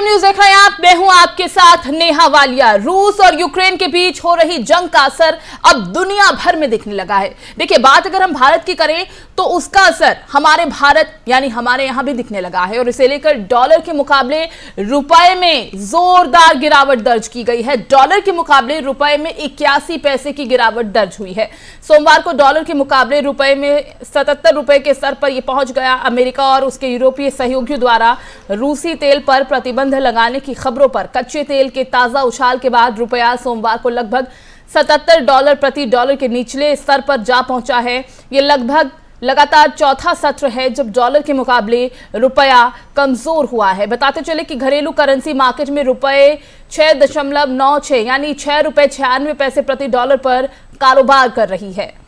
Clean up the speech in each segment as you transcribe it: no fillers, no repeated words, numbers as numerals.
FM news देख रहे हैं आप। मैं हूं आपके साथ नेहा वालिया। रूस और यूक्रेन के बीच हो रही जंग का असर अब दुनिया भर में दिखने लगा है। देखिए, बात अगर हम भारत की करें तो उसका असर हमारे भारत यानी हमारे यहां भी दिखने लगा है और इसे लेकर डॉलर के मुकाबले रुपए में जोरदार गिरावट दर्ज की गई है। डॉलर के मुकाबले रुपए में 81 पैसे की गिरावट दर्ज हुई है। सोमवार को डॉलर के मुकाबले रुपए में 77 रुपए के स्तर पर यह पहुंच गया। अमेरिका और उसके यूरोपीय सहयोगियों द्वारा रूसी तेल पर प्रतिबंध लगाने की खबरों पर कच्चे तेल के ताजा उछाल के बाद रुपया सोमवार को लगभग $77 प्रति डॉलर के निचले स्तर पर जा पहुंचा है। ये लगभग लगातार चौथा सत्र है जब डॉलर के मुकाबले रुपया कमजोर हुआ है। बताते चले कि घरेलू करेंसी मार्केट में रुपए 6.96 यानी ₹6.96 प्रति डॉलर पर कारोबार कर रही है।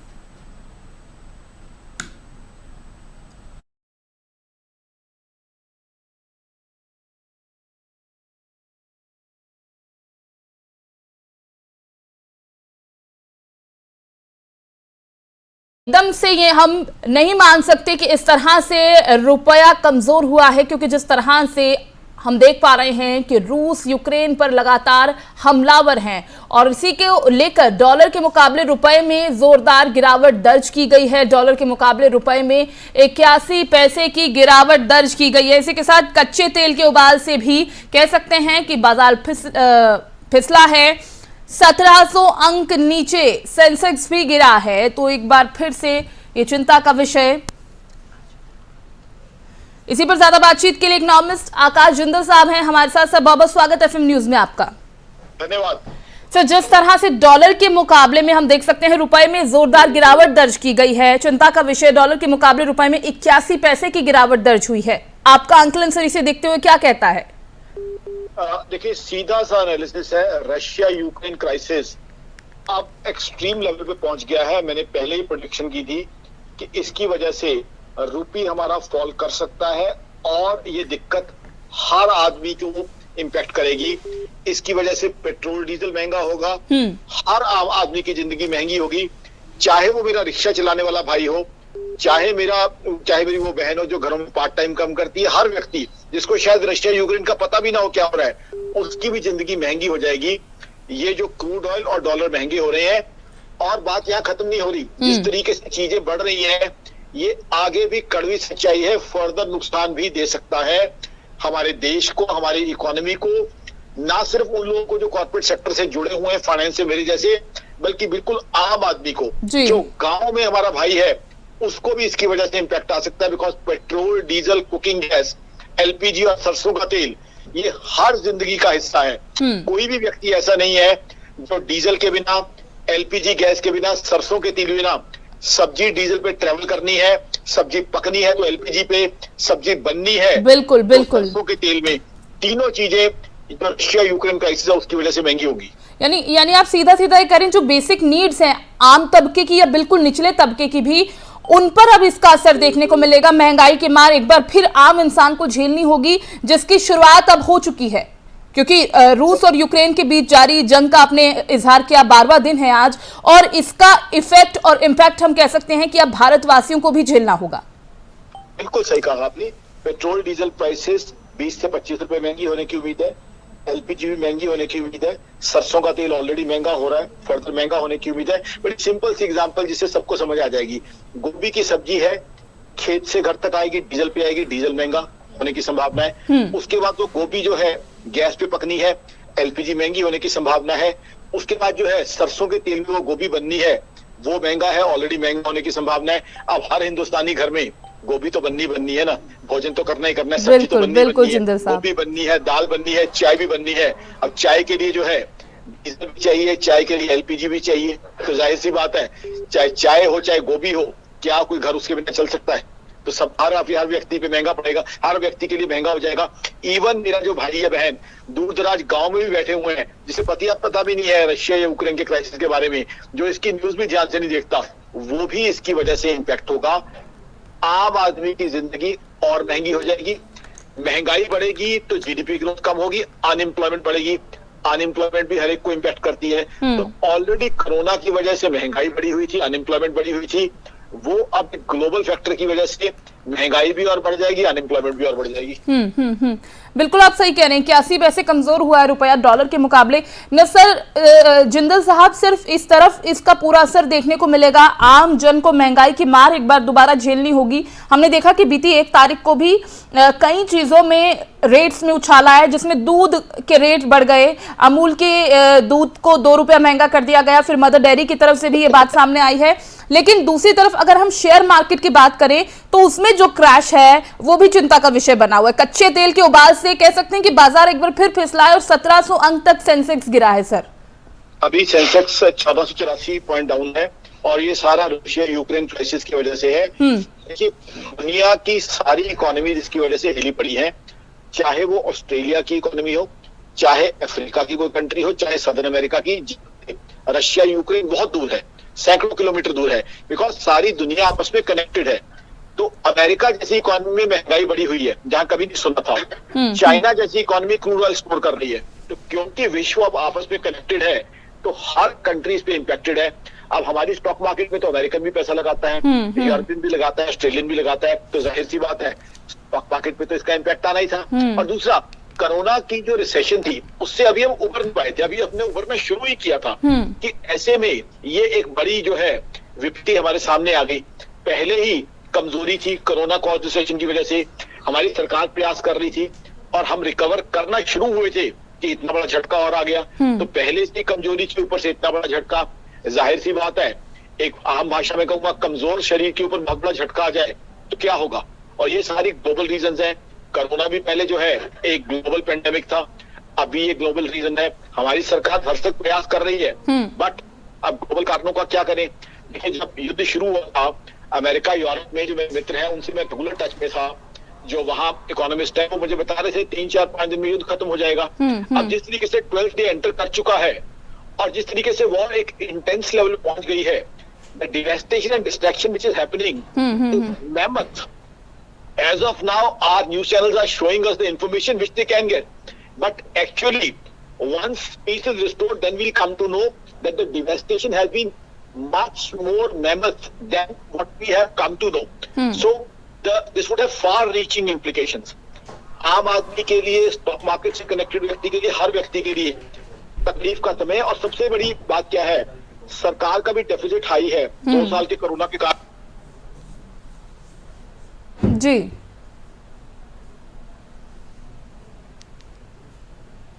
एकदम से ये हम नहीं मान सकते कि इस तरह से रुपया कमजोर हुआ है, क्योंकि जिस तरह से हम देख पा रहे हैं कि रूस यूक्रेन पर लगातार हमलावर हैं और इसी के लेकर डॉलर के मुकाबले रुपए में जोरदार गिरावट दर्ज की गई है। डॉलर के मुकाबले रुपए में 81 पैसे की गिरावट दर्ज की गई है। इसी के साथ कच्चे तेल के उबाल से भी कह सकते हैं कि बाजार फिसला है। 1700 अंक नीचे सेंसेक्स भी गिरा है, तो एक बार फिर से ये चिंता का विषय। इसी पर ज्यादा बातचीत के लिए इकोनॉमिस्ट आकाश जिंदल साहब हैं हमारे साथ। सर, बहुत बहुत स्वागत एफएम न्यूज में आपका। धन्यवाद सर। जिस तरह से डॉलर के मुकाबले में हम देख सकते हैं रुपए में जोरदार गिरावट दर्ज की गई है, चिंता का विषय। डॉलर के मुकाबले रुपए में 81 पैसे की गिरावट दर्ज हुई है। आपका आंकलन सर इसे देखते हुए क्या कहता है? देखिए, सीधा सा एनालिसिस है। रशिया यूक्रेन क्राइसिस अब एक्सट्रीम लेवल पे पहुंच गया है। मैंने पहले ही प्रेडिक्शन की थी कि इसकी वजह से रुपी हमारा फॉल कर सकता है और ये दिक्कत हर आदमी को इम्पैक्ट करेगी। इसकी वजह से पेट्रोल डीजल महंगा होगा, हर आम आदमी की जिंदगी महंगी होगी, चाहे वो मेरा रिक्शा चलाने वाला भाई हो, चाहे मेरी वो बहन हो जो घरों में पार्ट टाइम काम करती है। हर व्यक्ति जिसको शायद रशिया यूक्रेन का पता भी ना हो क्या हो रहा है, उसकी भी जिंदगी महंगी हो जाएगी। ये जो क्रूड ऑयल और डॉलर महंगे हो रहे हैं, और बात यहाँ खत्म नहीं हो रही। जिस तरीके से चीजें बढ़ रही है, ये आगे भी कड़वी सच्चाई है, फर्दर नुकसान भी दे सकता है हमारे देश को, हमारी इकोनॉमी को। ना सिर्फ उन लोगों को जो कॉर्पोरेट सेक्टर से जुड़े हुए हैं, फाइनेंस से मेरे जैसे, बल्कि बिल्कुल आम आदमी को, जो गांव में हमारा भाई है, उसको भी इसकी वजह से इंपैक्ट आ सकता है। Because petrol, diesel, cooking gas, LPG और सरसों का तेल, ये हर जिंदगी का हिस्सा है। कोई भी व्यक्ति ऐसा नहीं है जो डीजल के बिना, एलपीजी गैस के बिना, सरसों के तेल बिना, सब्जी डीजल पे ट्रेवल करनी है, सब्जी पकनी है तो एलपीजी पे, सब्जी बननी है बिल्कुल बिल्कुल तो सरसों के तेल में। तीनों चीजें जो रशिया यूक्रेन क्राइसिस है उसकी वजह से महंगी होगी। यानी आप सीधा सीधा ये करें, जो बेसिक नीड्स हैं आम तबके की या बिल्कुल निचले तबके की भी, उन पर अब इसका असर देखने को मिलेगा। महंगाई की मार एक बार फिर आम इंसान को झेलनी होगी, जिसकी शुरुआत अब हो चुकी है, क्योंकि रूस और यूक्रेन के बीच जारी जंग का आपने इजहार किया 12वां दिन है आज, और इसका इफेक्ट और इम्पैक्ट हम कह सकते हैं कि अब भारतवासियों को भी झेलना होगा। बिल्कुल सही कहा आपने। पेट्रोल डीजल प्राइसेस 20 से 25 रुपए महंगी होने की उम्मीद है, एलपीजी भी महंगी होने की उम्मीद है, सरसों का तेल ऑलरेडी महंगा हो रहा है, फर्दर महंगा होने की उम्मीद है। बड़ी सिंपल सी एग्जांपल जिससे सबको समझ आ जाएगी। गोभी की सब्जी है, खेत से घर तक आएगी, डीजल पे आएगी, डीजल महंगा होने की संभावना है। उसके बाद वो गोभी जो है गैस पे पकनी है, एलपीजी महंगी होने की संभावना है। उसके बाद जो है सरसों के तेल में वो गोभी बननी है, वो महंगा है, ऑलरेडी महंगा होने की संभावना है। अब हर हिंदुस्तानी घर में गोभी तो बननी है ना, भोजन तो करना ही करना है, सब्जी तो बननी है, गोभी बननी है, दाल बननी है, चाय भी बननी है। अब चाय के लिए जो है डीजल भी चाहिए, चाय के लिए एलपीजी भी चाहिए। तो जाहिर सी बात है, चाहे चाय हो चाहे गोभी हो, क्या कोई घर उसके बिना चल सकता है? तो सब हर व्यक्ति पे महंगा पड़ेगा, हर व्यक्ति के लिए महंगा हो जाएगा। इवन मेरा जो भाई या बहन दूर दराज गांव में भी बैठे हुए हैं, जिसे पता भी नहीं है रशिया या यूक्रेन के क्राइसिस के बारे में, जो इसकी न्यूज भी ध्यान से नहीं देखता, वो भी इसकी वजह से इम्पैक्ट होगा। आम आदमी की जिंदगी और महंगी हो जाएगी। महंगाई बढ़ेगी तो जीडीपी ग्रोथ कम होगी, अनएम्प्लॉयमेंट बढ़ेगी, अनएम्प्लॉयमेंट भी हर एक को इम्पैक्ट करती है। तो ऑलरेडी कोरोना की वजह से महंगाई बढ़ी हुई थी, अनएम्प्लॉयमेंट बढ़ी हुई थी, वो अब ग्लोबल फैक्टर की वजह से महंगाई भी और बढ़ जाएगी, अनएम्प्लॉयमेंट भी और बढ़ जाएगी। बिल्कुल आप सही कह रहे हैं, 81 पैसे कमजोर हुआ है रुपया डॉलर के मुकाबले। न सर जिंदल साहब, सिर्फ इस तरफ इसका पूरा असर देखने को मिलेगा, आम जन को महंगाई की मार एक बार दोबारा झेलनी होगी। हमने देखा कि बीती 1 तारीख को भी कई चीजों में रेट्स में उछाला है, जिसमें दूध के रेट बढ़ गए, अमूल के दूध को 2 रुपया महंगा कर दिया गया, फिर मदर डेयरी की तरफ से भी ये बात सामने आई है। लेकिन दूसरी तरफ अगर हम शेयर मार्केट की बात करें तो उसमें जो क्रैश है वो भी चिंता का विषय बना हुआ है। कच्चे तेल के उबाल से कह सकते हैं कि बाजार एक बार फिर फिसला है और 1700 अंक तक सेंसेक्स गिरा है। सर अभी सेंसेक्स 1484 पॉइंट डाउन है और ये सारा रशिया यूक्रेन क्राइसिस की वजह से है। देखिए, दुनिया की सारी इकोनॉमी जिसकी वजह से हिली पड़ी है, चाहे वो ऑस्ट्रेलिया की इकोनॉमी हो, चाहे अफ्रीका की कोई कंट्री हो, चाहे सदर्न अमेरिका की। रशिया यूक्रेन बहुत दूर है, सैकड़ों किलोमीटर दूर है, बिकॉज सारी दुनिया आपस में कनेक्टेड है। तो अमेरिका जैसी इकोनॉमी में महंगाई बढ़ी हुई है जहां कभी नहीं सुना था। चाइना जैसी इकोनॉमी क्रूड ऑयल एक्सपोर्ट कर रही है। तो क्योंकि विश्व अब आपस में कनेक्टेड है तो हर कंट्री इस पे इम्पैक्टेड है। अब हमारी स्टॉक मार्केट में तो अमेरिकन भी पैसा लगाता है, यूरोपियन भी लगाता है, ऑस्ट्रेलियन भी लगाता है, तो जाहिर सी बात है स्टॉक मार्केट पे तो इसका इम्पैक्ट आना ही था। और दूसरा, कोरोना की जो रिसेशन थी उससे अभी हम उभर नहीं पाए थे, अभी अपने उभरना शुरू ही किया था कि ऐसे में ये एक बड़ी जो है विपत्ति हमारे सामने आ गई। पहले ही कमजोरी थी, कोरोना कॉज रिसेशन की वजह से हमारी सरकार प्रयास कर रही थी और हम रिकवर करना शुरू हुए थे कि इतना बड़ा झटका और आ गया। तो पहले से कमजोरी के ऊपर से इतना बड़ा झटका, जाहिर सी बात है, एक आम भाषा में कहूंगा कमजोर शरीर के ऊपर बहुत बड़ा झटका आ जाए तो क्या होगा। और ये सारी ग्लोबल रीजंस हैं। कोरोना भी पहले जो है एक ग्लोबल पेंडेमिक था, अभी ये ग्लोबल रीजन है। हमारी सरकार भरसक प्रयास कर रही है, बट अब ग्लोबल कारणों का क्या करें। देखिए, जब युद्ध शुरू हुआ था, अमेरिका यूरोप में जो मेरे मित्र हैं उनसे मैं रेगुलर टच में था, जो वहां इकोनॉमिस्ट है वो मुझे बता रहे थे 3-4-5 दिन में युद्ध खत्म हो जाएगा। अब जिस तरीके से 12th डे एंटर कर चुका है और जिस तरीके से वॉर एक इंटेंस लेवल पहुंच गई है, the devastation and distraction which is happening is mammoth. As of now, our news channels are showing us the information which they can get. But actually, once peace is restored, then we'll come to know that the devastation has been much more mammoth than what we have come to know. So, this would have far-reaching implications. आम आदमी के लिए, stock market से connected व्यक्ति के लिए, हर व्यक्ति के लिए तकलीफ का समय। और सबसे बड़ी बात क्या है, सरकार का भी डेफिसिट हाई है 2 साल के कोरोना के कारण। जी,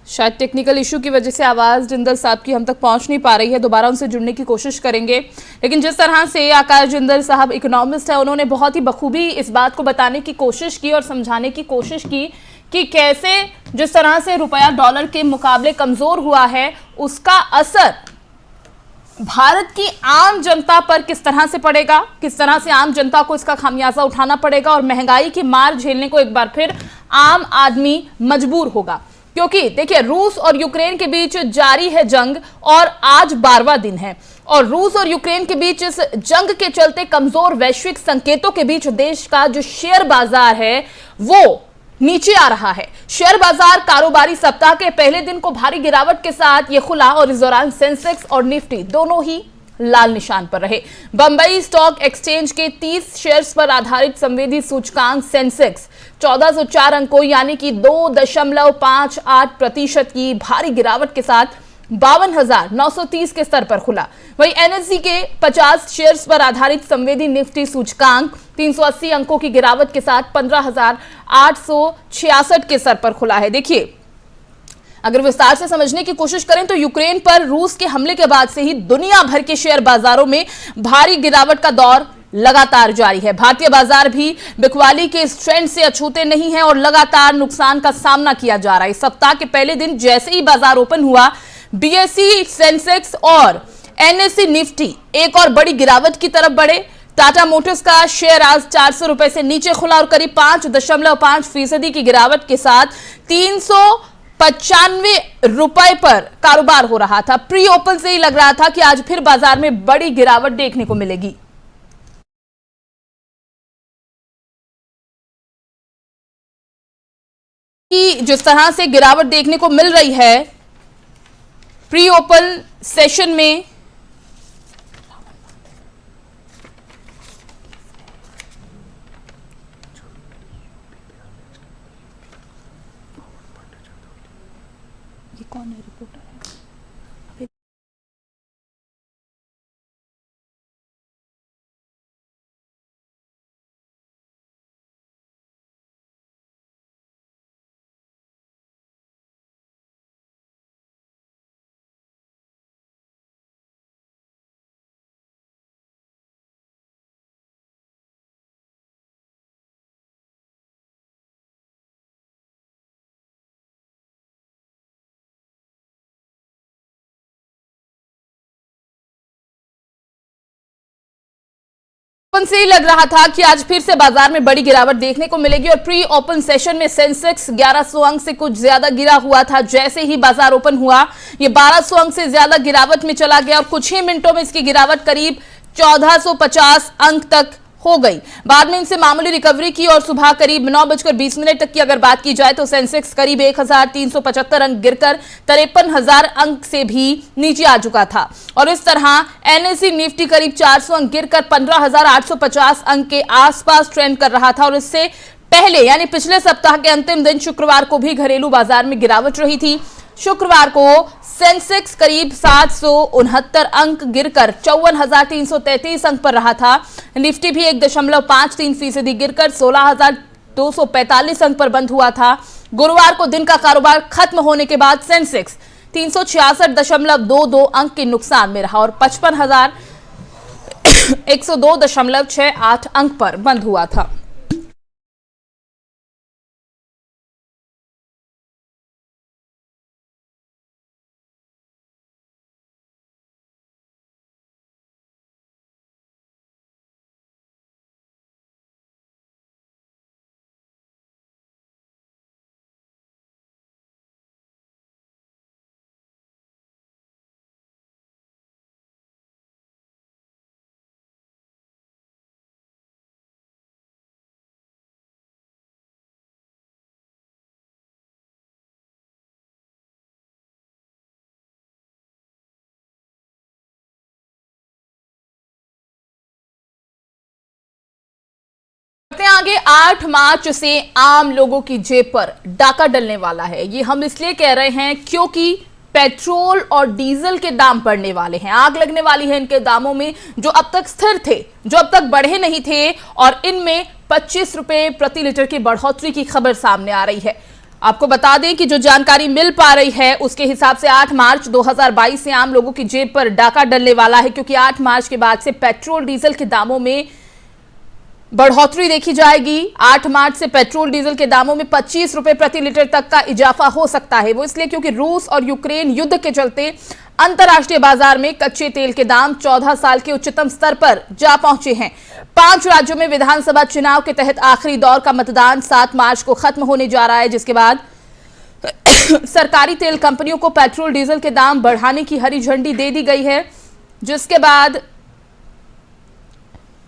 शायद टेक्निकल इशू की वजह से आवाज जिंदल साहब की हम तक पहुंच नहीं पा रही है, दोबारा उनसे जुड़ने की कोशिश करेंगे। लेकिन जिस तरह से आकाश जिंदल साहब इकोनॉमिस्ट है, उन्होंने बहुत ही बखूबी इस बात को बताने की कोशिश की और समझाने की कोशिश की कि कैसे जिस तरह से रुपया डॉलर के मुकाबले कमजोर हुआ है उसका असर भारत की आम जनता पर किस तरह से पड़ेगा, किस तरह से आम जनता को इसका खामियाजा उठाना पड़ेगा और महंगाई की मार झेलने को एक बार फिर आम आदमी मजबूर होगा। क्योंकि देखिए, रूस और यूक्रेन के बीच जारी है जंग और आज 12वां दिन है और रूस और यूक्रेन के बीच इस जंग के चलते कमजोर वैश्विक संकेतों के बीच देश का जो शेयर बाजार है वो नीचे आ रहा है। शेयर बाजार कारोबारी सप्ताह के पहले दिन को भारी गिरावट के साथ ये खुला और इस दौरान सेंसेक्स और निफ्टी दोनों ही लाल निशान पर रहे। बंबई स्टॉक एक्सचेंज के 30 शेयर्स पर आधारित संवेदी सूचकांक सेंसेक्स 1404 अंकों यानी कि 2.58% की भारी गिरावट के साथ 52,930 के स्तर पर खुला। वहीं एनएसई के 50 शेयर्स पर आधारित संवेदी निफ्टी सूचकांक 380 अंकों की गिरावट के साथ 15,866 के स्तर पर खुला है। देखिए, अगर विस्तार से समझने की कोशिश करें तो यूक्रेन पर रूस के हमले के बाद से ही दुनिया भर के शेयर बाजारों में भारी गिरावट का दौर लगातार जारी है। भारतीय बाजार भी बिकवाली के इस ट्रेंड से अछूते नहीं है और लगातार नुकसान का सामना किया जा रहा है। सप्ताह के पहले दिन जैसे ही बाजार ओपन हुआ, बीएसई सेंसेक्स और एनएसई निफ्टी एक और बड़ी गिरावट की तरफ बढ़े। टाटा मोटर्स का शेयर आज 400 रुपए से नीचे खुला और करीब 5.5% की गिरावट के साथ 395 रुपए पर कारोबार हो रहा था। प्री ओपन से ही लग रहा था कि आज फिर बाजार में बड़ी गिरावट देखने को मिलेगी। जिस तरह से गिरावट देखने को मिल रही है प्री ओपन सेशन में, से ही लग रहा था कि आज फिर से बाजार में बड़ी गिरावट देखने को मिलेगी और प्री ओपन सेशन में सेंसेक्स 1100 अंक से कुछ ज्यादा गिरा हुआ था। जैसे ही बाजार ओपन हुआ ये 1200 अंक से ज्यादा गिरावट में चला गया और कुछ ही मिनटों में इसकी गिरावट करीब 1450 अंक तक हो गई। बाद में इनसे मामूली रिकवरी की और सुबह करीब 9:20 तक की अगर बात की जाए तो सेंसेक्स करीब 1375 अंक गिरकर 53,000 अंक से भी नीचे आ चुका था और इस तरह एनएसई निफ्टी करीब 400 अंक गिरकर 15,850 अंक के आसपास ट्रेंड कर रहा था और इससे पहले यानी पिछले सप्ताह के अंतिम दिन शुक्रवार को भी घरेलू बाजार में गिरावट रही थी। शुक्रवार को सेंसेक्स करीब 769 अंक गिरकर 54,333 अंक पर रहा था। निफ्टी भी 1.53% गिरकर 16,245 अंक पर बंद हुआ था। गुरुवार को दिन का कारोबार खत्म होने के बाद सेंसेक्स 366.22 अंक के नुकसान में रहा और 55,102.68 अंक पर बंद हुआ था। आगे 8 मार्च से आम लोगों की जेब पर डाका डलने वाला है। ये हम इसलिए कह रहे हैं क्योंकि पेट्रोल और डीजल के दाम बढ़ने वाले हैं, आग लगने वाली है इनके दामों में जो अब तक स्थिर थे, जो अब तक बढ़े नहीं थे और इनमें 25 रुपए प्रति लीटर की बढ़ोतरी की खबर सामने आ रही है। आपको बता दें कि जो जानकारी मिल पा रही है उसके हिसाब से 8 मार्च 2022 से आम लोगों की जेब पर डाका डलने वाला है क्योंकि 8 मार्च के बाद से पेट्रोल डीजल के दामों में बढ़ोतरी देखी जाएगी। 8 मार्च से पेट्रोल डीजल के दामों में 25 रुपए प्रति लीटर तक का इजाफा हो सकता है। वो इसलिए क्योंकि रूस और यूक्रेन युद्ध के चलते अंतर्राष्ट्रीय बाजार में कच्चे तेल के दाम 14 साल के उच्चतम स्तर पर जा पहुंचे हैं। 5 राज्यों में विधानसभा चुनाव के तहत आखिरी दौर का मतदान 7 मार्च को खत्म होने जा रहा है, जिसके बाद सरकारी तेल कंपनियों को पेट्रोल डीजल के दाम बढ़ाने की हरी झंडी दे दी गई है, जिसके बाद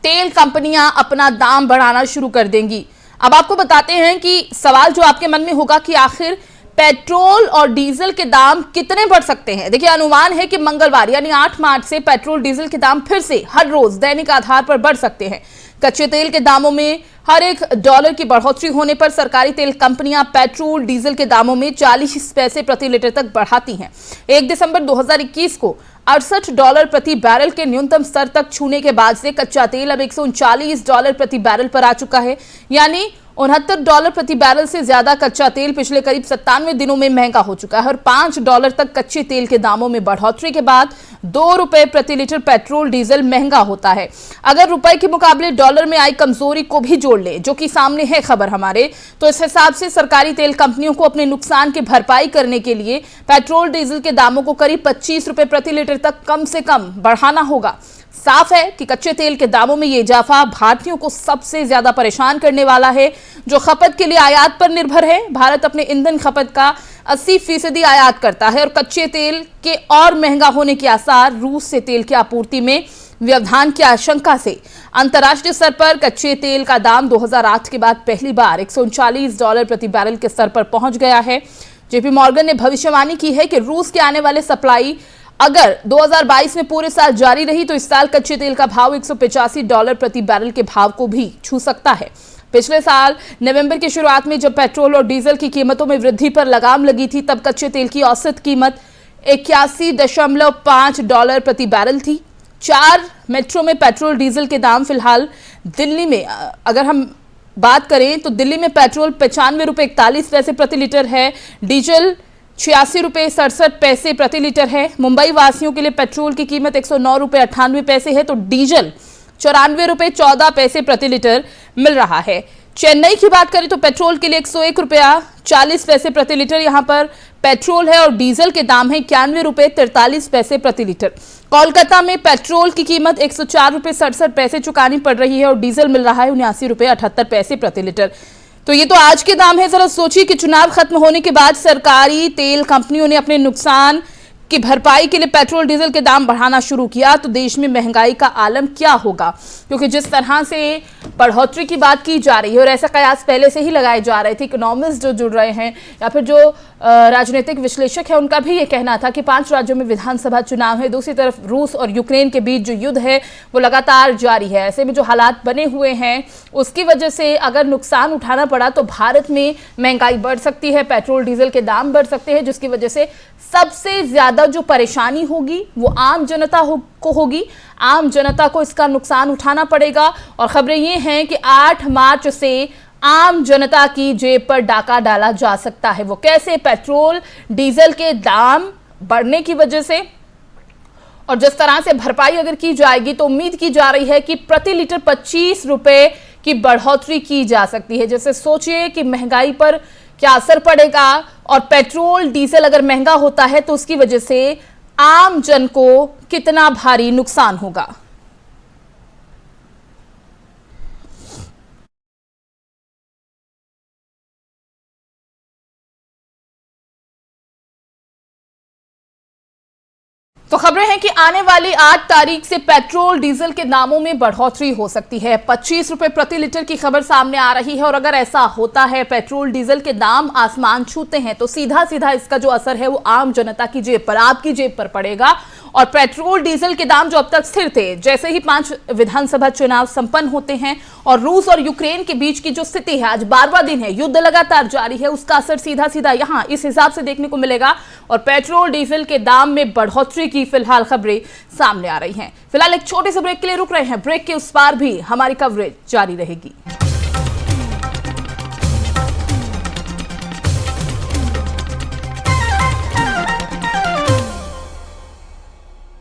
तेल कंपनियां अपना दाम बढ़ाना शुरू कर देंगी। अब आपको बताते हैं कि सवाल जो आपके मन में होगा कि आखिर पेट्रोल और डीजल के दाम कितने बढ़ सकते हैं। देखिए, अनुमान है कि मंगलवार यानी 8 मार्च से पेट्रोल डीजल के दाम फिर से हर रोज दैनिक आधार पर बढ़ सकते हैं। कच्चे तेल के दामों में हर $1 की बढ़ोतरी होने पर सरकारी तेल कंपनियां पेट्रोल डीजल के दामों में 40 पैसे प्रति लीटर तक बढ़ाती हैं। 1 दिसंबर 2021 को $68 प्रति बैरल के न्यूनतम स्तर तक छूने के बाद से कच्चा तेल अब $139 प्रति बैरल पर आ चुका है, यानी $69 प्रति बैरल से ज्यादा कच्चा तेल पिछले करीब 97 दिनों में महंगा हो चुका है और $5 तक कच्चे तेल के दामों में बढ़ोतरी के बाद ₹2 प्रति लीटर पेट्रोल डीजल महंगा होता है। अगर रुपए के मुकाबले डॉलर में आई कमजोरी को भी जोड़ ले, जो कि सामने है खबर हमारे, तो इस हिसाब से सरकारी तेल कंपनियों को अपने नुकसान की भरपाई करने के लिए पेट्रोल डीजल के दामों को करीब ₹25 प्रति लीटर तक कम से कम बढ़ाना होगा। साफ है कि कच्चे तेल के दामों में ये इजाफा भारतीयों को सबसे ज्यादा परेशान करने वाला है, जो खपत के लिए आयात पर निर्भर है। भारत अपने ईंधन खपत का 80% आयात करता है और कच्चे तेल के और महंगा होने के आसार, रूस से तेल की आपूर्ति में व्यवधान की आशंका से अंतर्राष्ट्रीय स्तर पर कच्चे तेल का दाम 2008 के बाद पहली बार $139 प्रति बैरल के स्तर पर पहुंच गया है। जेपी मॉर्गन ने भविष्यवाणी की है कि रूस के आने वाले सप्लाई अगर 2022 में पूरे साल जारी रही तो इस साल कच्चे तेल का भाव $185 प्रति बैरल के भाव को भी छू सकता है। पिछले साल नवंबर की शुरुआत में जब पेट्रोल और डीजल की कीमतों में वृद्धि पर लगाम लगी थी, तब कच्चे तेल की औसत कीमत $81.5 प्रति बैरल थी। 4 मेट्रो में पेट्रोल डीजल के दाम फिलहाल दिल्ली में अगर हम बात करें तो दिल्ली में पेट्रोल ₹95.41 प्रति लीटर है, डीजल ₹86.67 प्रति लीटर है। मुंबई वासियों के लिए पेट्रोल की कीमत ₹109.98 है तो डीजल ₹94.14 प्रति लीटर मिल रहा है। चेन्नई की बात करें तो पेट्रोल के लिए ₹101.40 प्रति लीटर यहां पर पेट्रोल है और डीजल के दाम है 91 रुपए 43 पैसे प्रति लीटर। कोलकाता में पेट्रोल की कीमत 104 रुपए 67 पैसे चुकानी पड़ रही है और डीजल मिल रहा है 79 रुपए 78 पैसे प्रति लीटर। तो ये तो आज के दाम है। जरा सोचिए कि चुनाव खत्म होने के बाद सरकारी तेल कंपनियों ने अपने नुकसान की भरपाई के लिए पेट्रोल डीजल के दाम बढ़ाना शुरू किया तो देश में महंगाई का आलम क्या होगा, क्योंकि जिस तरह से बढ़ोतरी की बात की जा रही है और ऐसा कयास पहले से ही लगाए जा रहे थे। इकोनॉमिस्ट जो जुड़ रहे हैं या फिर जो राजनीतिक विश्लेषक है उनका भी ये कहना था कि 5 राज्यों में विधानसभा चुनाव है, दूसरी तरफ रूस और यूक्रेन के बीच जो युद्ध है वो लगातार जारी है। ऐसे में जो हालात बने हुए हैं उसकी वजह से अगर नुकसान उठाना पड़ा तो भारत में महंगाई बढ़ सकती है, पेट्रोल डीजल के दाम बढ़ सकते हैं, जिसकी वजह से सबसे ज्यादा जो परेशानी होगी वो आम जनता को होगी। आम जनता को इसका नुकसान उठाना पड़ेगा और खबरें ये हैं कि 8 मार्च से आम जनता की जेब पर डाका डाला जा सकता है। वो कैसे? पेट्रोल डीजल के दाम बढ़ने की वजह से और जिस तरह से भरपाई अगर की जाएगी तो उम्मीद की जा रही है कि प्रति लीटर 25 रुपए की बढ़ोतरी की जा सकती है। जैसे सोचिए कि महंगाई पर क्या असर पड़ेगा और पेट्रोल डीजल अगर महंगा होता है तो उसकी वजह से आम जन को कितना भारी नुकसान होगा। तो खबरें हैं कि आने वाली 8 तारीख से पेट्रोल डीजल के दामों में बढ़ोतरी हो सकती है। 25 रुपए प्रति लीटर की खबर सामने आ रही है और अगर ऐसा होता है, पेट्रोल डीजल के दाम आसमान छूते हैं तो सीधा सीधा इसका जो असर है वो आम जनता की जेब पर, आपकी जेब पर पड़ेगा। और पेट्रोल डीजल के दाम जो अब तक स्थिर थे, जैसे ही 5 विधानसभा चुनाव संपन्न होते हैं और रूस और यूक्रेन के बीच की जो स्थिति है, आज 12वां दिन है, युद्ध लगातार जारी है, उसका असर सीधा सीधा यहां इस हिसाब से देखने को मिलेगा और पेट्रोल डीजल के दाम में बढ़ोतरी की फिलहाल खबरें सामने आ रही हैं। फिलहाल एक छोटे से ब्रेक के लिए रुक रहे हैं, ब्रेक के उस पार भी हमारी कवरेज जारी रहेगी।